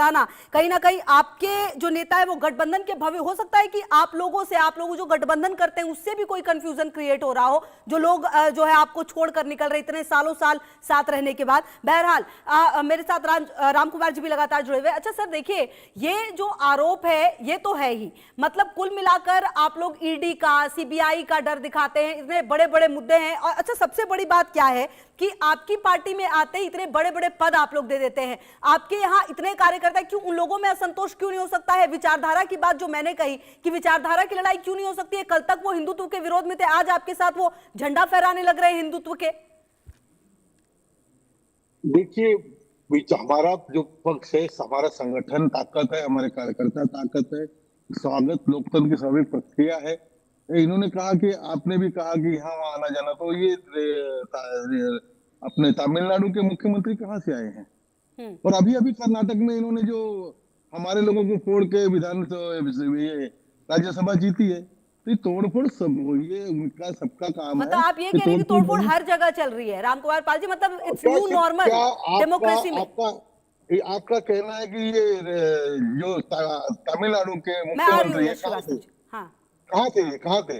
बताना, कहीं ना कहीं आपके जो नेता है वो गठबंधन के भव्य, हो सकता है कि आप लोगों जो गठबंधन करते हैं उससे भी कोई कंफ्यूजन क्रिएट हो रहा हो, जो लोग जो है आपको छोड़कर निकल रहे इतने सालों साल साथ रहने के बाद। बहरहाल मेरे साथ राम कुमार जी भी लगातार जुड़े हुए। अच्छा सर, देखिए ये जो आरोप है ये तो है ही, मतलब कुल मिलाकर आप लोग ईडी का, सीबीआई का डर दिखाते हैं, इतने बड़े बड़े मुद्दे हैं। और अच्छा, सबसे बड़ी बात क्या है कि आपकी पार्टी में आते ही इतने बड़े बड़े पद आप लोग दे देते हैं। आपके यहाँ इतने कार्यकर्ता, क्यों उन लोगों में असंतोष क्यों नहीं हो सकता है? विचारधारा की बात जो मैंने कही कि विचारधारा की लड़ाई क्यों नहीं हो सकती है? कल तक वो हिंदुत्व के विरोध में थे, आज आपके साथ वो झंडा फहराने लग रहे हैं हिंदुत्व के। देखिए, हमारा जो पक्ष है, हमारा संगठन ताकत है, हमारे कार्यकर्ता ताकत है, स्वागत लोकतंत्र की स्वाभाविक प्रक्रिया है। इन्होंने कहा कि आपने भी कहा कि यहाँ वहाँ आना जाना, तो ये अपने तमिलनाडु के मुख्यमंत्री कहाँ से आए हैं? और अभी अभी कर्नाटक में इन्होंने जो हमारे लोगों को फोड़ के ये राज्यसभा जीती है, तो ये तोड़फोड़ सब, ये उनका सबका काम मतलब है। आप ये कह रहे हैं कि तोड़फोड़ हर जगह चल रही है रामकुमार पाल जी, मतलब इट्स न्यू नॉर्मल डेमोक्रेसी में। आपका कहना है कि ये जो तमिलनाडु के मैं आ रही हूँ मुख्यमंत्री कहाँ थे?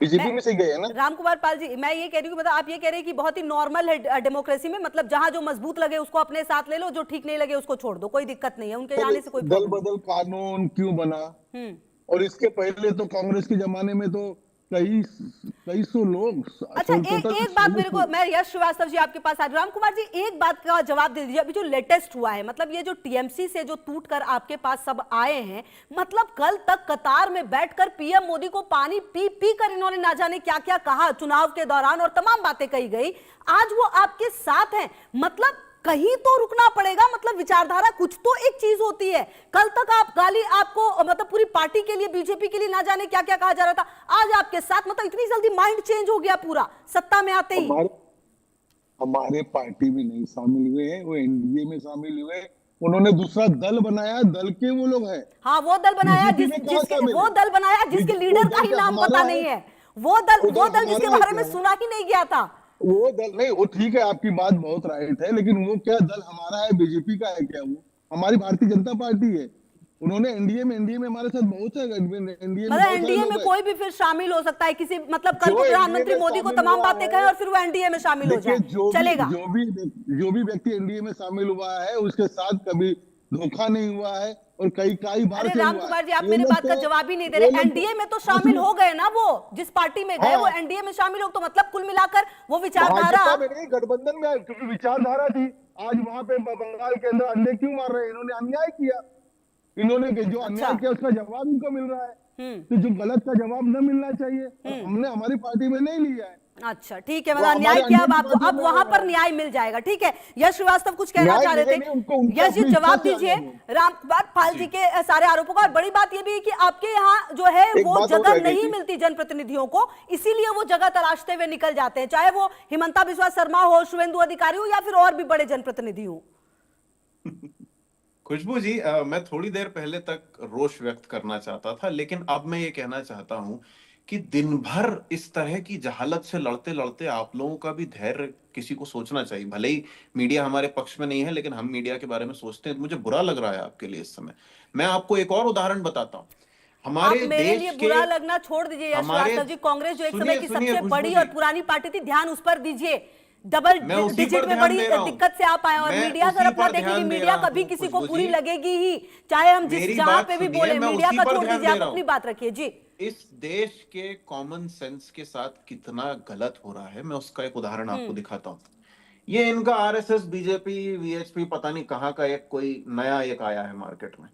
बीजेपी में से गए हैं ना? रामकुमार पाल जी, मैं ये कह रही हूँ, मतलब आप ये कह रहे हैं कि बहुत ही नॉर्मल है डेमोक्रेसी में, मतलब जहां जो मजबूत लगे उसको अपने साथ ले लो, जो ठीक नहीं लगे उसको छोड़ दो, कोई दिक्कत नहीं है, उनके जाने से कोई दल बदल कानून क्यों बना? और इसके पहले तो कांग्रेस के जमाने में तो कई सौ लोग। अच्छा, एक बात मेरे को, मैं यश श्रीवास्तव जी आपके पास आ रही हूं। राम कुमार जी, एक बात का जवाब दे दीजिए, अभी जो लेटेस्ट हुआ है, मतलब ये जो टीएमसी से जो टूट कर आपके पास सब आए हैं, मतलब कल तक कतार में बैठकर पीएम मोदी को पानी पी पी कर इन्होंने ना जाने क्या क्या कहा चुनाव के दौरान, और तमाम बातें कही गई। आज वो आपके साथ हैं, मतलब कहीं तो रुकना पड़ेगा, मतलब विचारधारा कुछ तो एक चीज होती है। कल तक आप गाली, आपको मतलब पूरी पार्टी के लिए, बीजेपी के लिए ना जाने क्या क्या कहा जा रहा था, आज आपके साथ, मतलब इतनी जल्दी माइंड चेंज हो गया पूरा सत्ता में आते ही। हमारे पार्टी में नहीं शामिल हुए हैं, वो एनडीए में शामिल हुए। उन्होंने दूसरा दल बनाया, दल के वो लोग हैं। हाँ, वो दल बनाया जिसके लीडर का ही नाम पता नहीं है। वो दल जिसके बारे में सुना ही नहीं गया था। वो दल नहीं, वो ठीक है, आपकी बात बहुत राइट है, लेकिन वो क्या दल हमारा है? बीजेपी का है क्या? वो हमारी भारतीय जनता पार्टी है। उन्होंने एनडीए में हमारे साथ बहुत है। एनडीए में कोई भी फिर शामिल हो सकता है किसी, मतलब कल को प्रधानमंत्री मोदी को तमाम बातें कहे और फिर वो एनडीए में शामिल हो जाए, चलेगा? जो भी व्यक्ति एनडीए में शामिल हुआ है उसके साथ कभी धोखा नहीं हुआ है, और कई बार। अरे राम कुमार जी, आप मेरी बात का जवाब ही नहीं दे रहे। एनडीए में तो शामिल हो गए ना, वो जिस पार्टी में गए वो एनडीए में शामिल हो, तो मतलब कुल मिलाकर वो विचारधारा गठबंधन में, क्योंकि विचारधारा थी। आज वहां पे बंगाल के अंदर अंडे क्यों मार रहे हैं? इन्होंने अन्याय किया। इन्होंने जो अन्याय किया उसका जवाब इनको मिल रहा है, तो जो गलत का जवाब न मिलना चाहिए, हमने हमारी पार्टी में नहीं लिया है। अच्छा, ठीक है, मतलब न्याय किया, अब वहां पर न्याय मिल जाएगा। ठीक है, यश श्रीवास्तव कुछ कहना चाह रहे थे। यश जी, जवाब दीजिए रामकुमार पाल जी के सारे आरोपों का। और बड़ी बात यह भी है कि आपके यहाँ जो है वो जगह नहीं मिलती जनप्रतिनिधियों को, इसीलिए वो जगह तलाशते हुए निकल जाते हैं, चाहे वो हिमंता बिस्वा शर्मा हो, शुभेंदु अधिकारी हो, या फिर और भी बड़े जनप्रतिनिधि हो। खुशबू जी, मैं थोड़ी देर पहले तक रोष व्यक्त करना चाहता था, लेकिन अब मैं ये कहना चाहता हूं कि दिन भर इस तरह की जहालत से लड़ते लड़ते आप लोगों का भी धैर्य किसी को सोचना चाहिए। भले ही मीडिया हमारे पक्ष में नहीं है, लेकिन हम मीडिया के बारे में सोचते हैं। मुझे बुरा लग रहा है आपके लिए इस समय। मैं आपको एक और उदाहरण बताता हूँ। हमारे मेरे लिए बुरा लगना छोड़ दीजिए यश श्रीवास्तव जी, कांग्रेस जो एक समय की सबसे बड़ी और पुरानी पार्टी थी, ध्यान उस पर दीजिए। डबल डिजिट में बड़ी दिक्कत से आप आए, और मीडिया सर अपना देखेगी, मीडिया कभी किसी को बुरी लगेगी ही, चाहे हम जिस जहां पे भी बोले। मीडिया का छोड़ दीजिए, आप अपनी बात रखिए जी। इस देश के कॉमन सेंस के साथ कितना गलत हो रहा है, मैं उसका एक उदाहरण आपको दिखाता हूं। ये इनका आरएसएस, बीजेपी, वीएचपी, पता नहीं कहां का एक कोई नया एक आया है मार्केट में।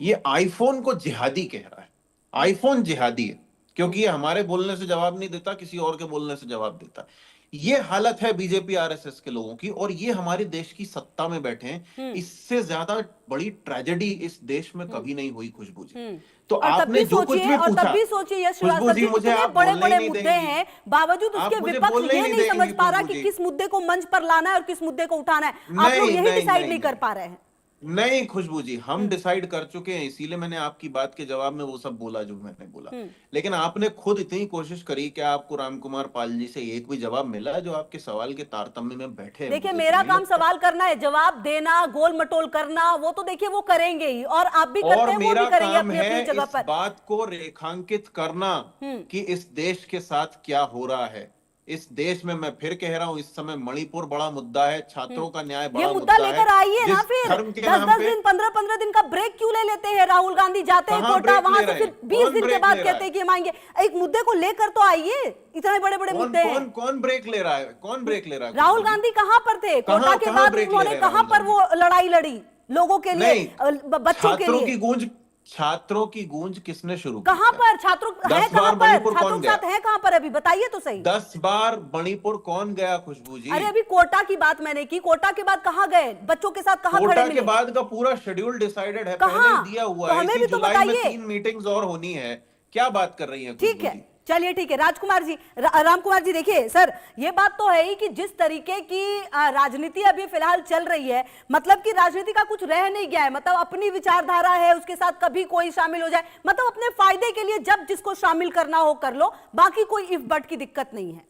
ये आईफोन को जिहादी कह रहा है। आईफोन जिहादी है क्योंकि ये हमारे बोलने से जवाब नहीं देता, किसी और के बोलने से जवाब देता। ये हालत है बीजेपी आरएसएस के लोगों की, और ये हमारे देश की सत्ता में बैठे हैं। इससे ज्यादा बड़ी ट्रेजेडी इस देश में कभी नहीं हुई खुशबू जी। तो आपने जो कुछ भी पूछा, तब भी सोचिए यश श्रीवास्तव जी, मुझे बड़े बड़े मुद्दे हैं, बावजूद उसके विपक्ष ये नहीं समझ पा रहा कि किस मुद्दे को मंच पर लाना है और किस मुद्दे को उठाना है। आप लोग यही डिसाइड नहीं कर पा रहे हैं। नहीं खुशबू जी, हम डिसाइड कर चुके हैं, इसीलिए मैंने आपकी बात के जवाब में वो सब बोला जो मैंने बोला। लेकिन आपने खुद इतनी कोशिश करी कि आपको राम कुमार पाल जी से एक भी जवाब मिला जो आपके सवाल के तारतम्य में बैठे? देखिए, मेरा काम सवाल करना है, जवाब देना, गोल मटोल करना, वो तो देखिए वो करेंगे ही, और आप भी करते हैं, वो भी करेंगे अपनी अपनी जगह पर। बात को रेखांकित करना कि इस देश के साथ क्या हो रहा है। इस देश में, मैं फिर कह रहा हूं, इस समय मणिपुर बड़ा मुद्दा है, छात्रों का न्याय बड़ा मुद्दा है। लेकर आइए ना, फिर 10-10 दिन 15-15 दिन का ब्रेक क्यों ले लेते हैं? राहुल गांधी जाते हैं कोटा, वहां से फिर 20 दिन के बाद कहते हैं कि हम आएंगे। एक मुद्दे को लेकर तो आइए, इतने बड़े बड़े मुद्दे हैं। कौन ब्रेक ले रहा है? कौन ब्रेक ले रहा है? राहुल गांधी कहां पर थे कोटा के बाद? उन्होंने कहां पर वो लड़ाई लड़ी लोगों के लिए, बच्चों के लिए? छात्रों की गूंज किसने शुरू की? कहां पर छात्रों है? कहां पर छात्रों के साथ है? कहां पर अभी बताइए तो सही। 10 बार मणिपुर कौन गया खुशबू जी? अरे अभी कोटा की बात मैंने की, कोटा के बाद कहां गए? बच्चों के साथ कहां खड़े मिले? कोटा के बाद का पूरा शेड्यूल डिसाइडेड है, पहले ही दिया हुआ है। हमें भी तो बताइए। 3 मीटिंग्स और होनी है, क्या बात कर रही है? ठीक है, चलिए ठीक है। राजकुमार जी, राम कुमार जी, देखिए सर, ये बात तो है ही कि जिस तरीके की राजनीति अभी फिलहाल चल रही है, मतलब कि राजनीति का कुछ रह नहीं गया है। मतलब अपनी विचारधारा है, उसके साथ कभी कोई शामिल हो जाए, मतलब अपने फायदे के लिए जब जिसको शामिल करना हो कर लो, बाकी कोई इफ बट की दिक्कत नहीं है।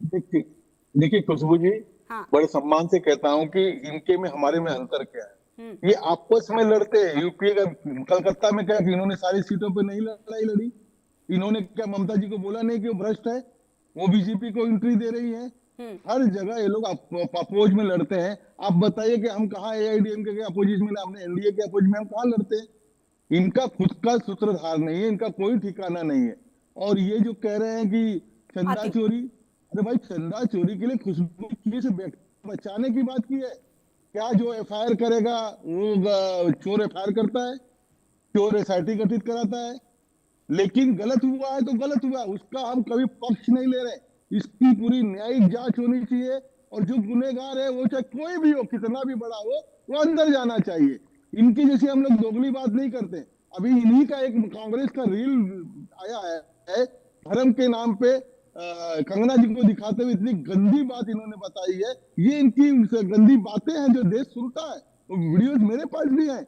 देखिए खुशबू जी, बड़े सम्मान से कहता हूँ कि इनके में हमारे में अंतर क्या है। ये आपस में लड़ते हैं। यूपीए का कलकत्ता में क्या, इन्होंने सारी सीटों पर नहीं लड़ाई लड़ी? इन्होंने क्या ममता जी को बोला नहीं कि वो भ्रष्ट है, वो बीजेपी को एंट्री दे रही है? हर जगह ये लोग अपोज में लड़ते हैं। आप बताइए कि हम कहाँ एआईडीएमके के अपोजिशन में, हमने एनडीए के अपोज में हम कहाँ लड़ते हैं? इनका खुद का सूत्रधार नहीं है, इनका कोई ठिकाना नहीं है। और ये जो कह रहे हैं कि चंदा चोरी, अरे भाई चंदा चोरी के लिए खुशबू से बचाने की बात की है क्या? जो एफआईआर करेगा वो चोर एफआईआर करता है, चोर एसआईटी गठित कराता है। लेकिन गलत हुआ है तो गलत हुआ, उसका हम कभी पक्ष नहीं ले रहे। इसकी पूरी न्यायिक जांच होनी चाहिए, और जो गुनहगार है वो चाहे कोई भी हो, कितना भी बड़ा हो, वो अंदर जाना चाहिए। इनकी जैसे हम लोग दोगली बात नहीं करते। अभी इन्हीं का एक कांग्रेस का रील आया है, धर्म के नाम पे कंगना जी को दिखाते हुए इतनी गंदी बात इन्होंने बताई है। ये इनकी गंदी बातें हैं जो देश सुनता है। वो वीडियोस मेरे पास भी हैं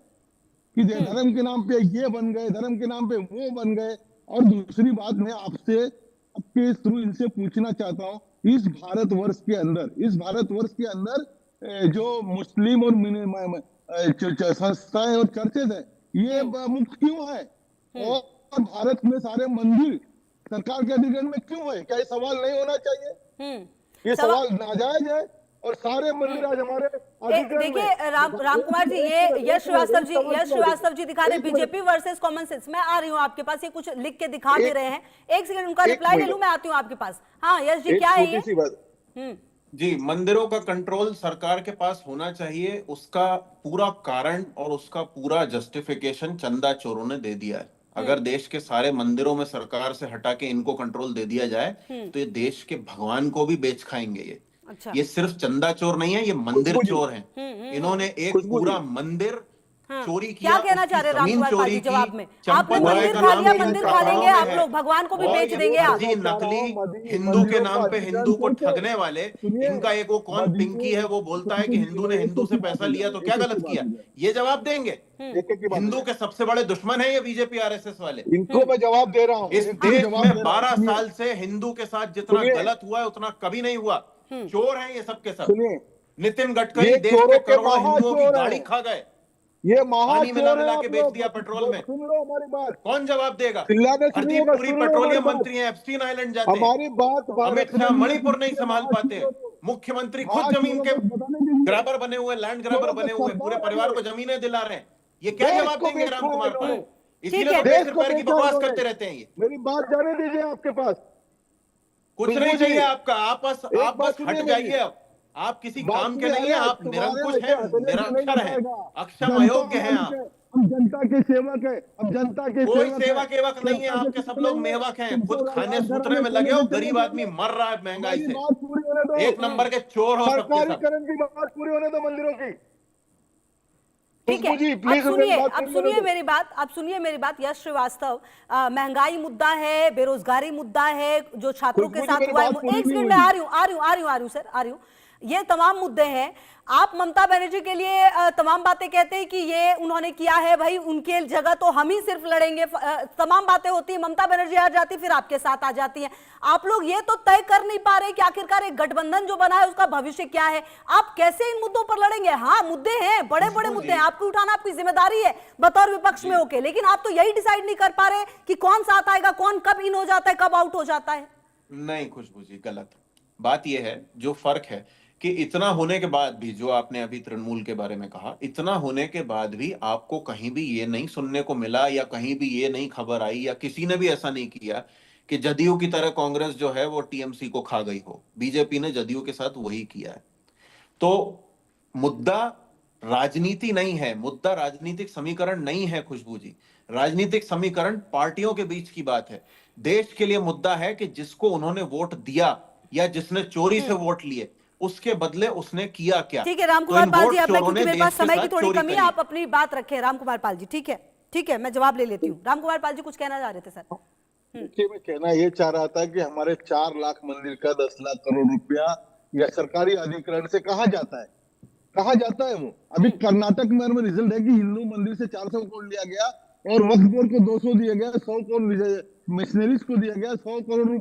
कि धर्म के नाम पे ये बन गए, धर्म के नाम पे वो बन गए। और दूसरी बात, मैं आपसे आपके थ्रू इनसे पूछना चाहता हूँ, इस भारतवर्ष के अंदर जो मुस्लिम और संस्थाएं और चर्चेज है, ये मुक्त क्यों है? और भारत में सारे मंदिर सरकार के अधिग्रहण में क्यों है? क्या ये सवाल नहीं होना चाहिए? ये सवाल नाजायज है, और सारे मंदिर आज हमारे देखिए राम कुमार जी, ये यश श्रीवास्तव जी दिखा रहे बीजेपी वर्सेस कॉमन सेंस। मैं आ रही हूँ आपके पास, ये कुछ लिख के दिखा दे रहे हैं। एक सेकंड उनका रिप्लाई ले लूं, मैं आती हूँ आपके पास। हाँ यश जी, क्या है ये? जी, मंदिरों का कंट्रोल सरकार के पास होना चाहिए। उसका पूरा कारण और उसका पूरा जस्टिफिकेशन चंदा चोरों ने दे दिया है। अगर देश के सारे मंदिरों में सरकार से हटा के इनको कंट्रोल दे दिया जाए तो ये देश के भगवान को भी बेच खाएंगे। ये सिर्फ चंदा चोर नहीं है, ये मंदिर चोर हैं। इन्होंने एक पूरा मंदिर चोरी किया। क्या कहना चाह रहे राम कुमार पाल जी जवाब में? आपने मंदिर खा लिया, मंदिर खा लेंगे आप लोग, भगवान को भी बेच देंगे आप। नकली हिंदू के नाम पे हिंदू को ठगने वाले, इनका एक वो कौन पिंकी है, वो बोलता है कि हिंदू ने हिंदू से पैसा लिया तो क्या गलत किया, ये जवाब देंगे। हिंदू के सबसे बड़े दुश्मन है ये बीजेपी आरएसएस वाले। इनको मैं जवाब दे रहा हूँ। इस देश में 12 साल से हिंदू के साथ जितना गलत हुआ है उतना कभी नहीं हुआ। चोर हैं ये सब के सब। नितिन गडकरी देश के करोड़ों हिंदुओं की गाड़ी खा गए, ये पानी मिला के बेच दिया पेट्रोल में। सुन लो हमारी बात, कौन जवाब देगा? हरदीप पुरी पेट्रोलियम मंत्री हैं, एप्स्टीन आइलैंड जाते हैं। हमारी बात, अमित शाह मणिपुर नहीं संभाल पाते। मुख्यमंत्री खुद जमीन के ग्रैबर बने हुए, लैंड ग्रैबर बने हुए, पूरे परिवार को जमीनें दिला रहे हैं। ये क्या जवाब देंगे राम कुमार पाल? इसीलिए तो देश पैर की बकवास करते रहते हैं ये। मेरी बात जाने दीजिए, आपके पास कुछ नहीं चाहिए आपका। आप बस हट जाइए। अब आप किसी काम के नहीं है, आप निरंकुश हैं, निरक्षर हैं, अक्षम अयोग्य हैं आप। हम जनता के सेवक है, हम जनता के कोई सेवा केवक नहीं है आपके, सब लोग मेवक हैं। खुद खाने सूत्रने में लगे हो, गरीब आदमी मर रहा है महंगाई से। एक नंबर के चोर हो सबके सब। सरकारीकरण की बात पूरी होने दो मंदिरों की। ठीक है, अब सुनिए मेरी बात। यश श्रीवास्तव, महंगाई मुद्दा है, बेरोजगारी मुद्दा है, जो छात्रों के साथ हुआ है। एक सेकंड में आ रही हूँ सर, आ रही हूँ। ये तमाम मुद्दे हैं। आप ममता बनर्जी के लिए तमाम बातें कहते हैं कि ये उन्होंने किया है, भाई उनके जगह तो हम ही सिर्फ लड़ेंगे, तमाम बातें होती है, ममता बनर्जी आ जाती फिर आपके साथ आ जाती हैं। आप लोग ये तो तय कर नहीं पा रहे कि आखिरकार एक गठबंधन जो बना है उसका भविष्य क्या है, आप कैसे इन मुद्दों पर लड़ेंगे? हाँ मुद्दे हैं, बड़े बड़े मुद्दे हैं, आपको उठाना आपकी जिम्मेदारी है बतौर विपक्ष में होके, लेकिन आप तो यही डिसाइड नहीं कर पा रहे कि कौन साथ आएगा, कौन कब इन हो जाता है, कब आउट हो जाता है। नहीं खुशबू जी, गलत बात यह है, जो फर्क है कि इतना होने के बाद भी, जो आपने अभी तृणमूल के बारे में कहा, इतना होने के बाद भी आपको कहीं भी ये नहीं सुनने को मिला या कहीं भी ये नहीं खबर आई या किसी ने भी ऐसा नहीं किया कि जदयू की तरह कांग्रेस जो है वो टीएमसी को खा गई हो। बीजेपी ने जदयू के साथ वही किया है। तो मुद्दा राजनीति नहीं है, मुद्दा राजनीतिक समीकरण नहीं है खुशबू जी। राजनीतिक समीकरण पार्टियों के बीच की बात है। देश के लिए मुद्दा है कि जिसको उन्होंने वोट दिया या जिसने चोरी से वोट लिए, उसके बदले उसने किया क्या। ठीक है रामकुमार पाल जी, अब मैं क्योंकि मेरे पास समय की थोड़ी कमी है, आप अपनी बात रखें रामकुमार पाल जी। ठीक है, ठीक है, मैं जवाब ले लेती हूँ। रामकुमार पाल जी कुछ कहना चाह रहे थे सर? देखिए, मैं कहना ये चाह रहा था कि हमारे 4 लाख मंदिर का 10 लाख करोड़ रुपया या सरकारी अधिग्रहण से कहा जाता है, कहा जाता है वो। अभी कर्नाटक में रिजल्ट है कि हिंदू मंदिर से 400 करोड़ लिया गया और वक्फ बोर्ड को 200 दिया गया, 100 करोड़ मिशनरीज को दिया गया, 100 करोड़ रुपए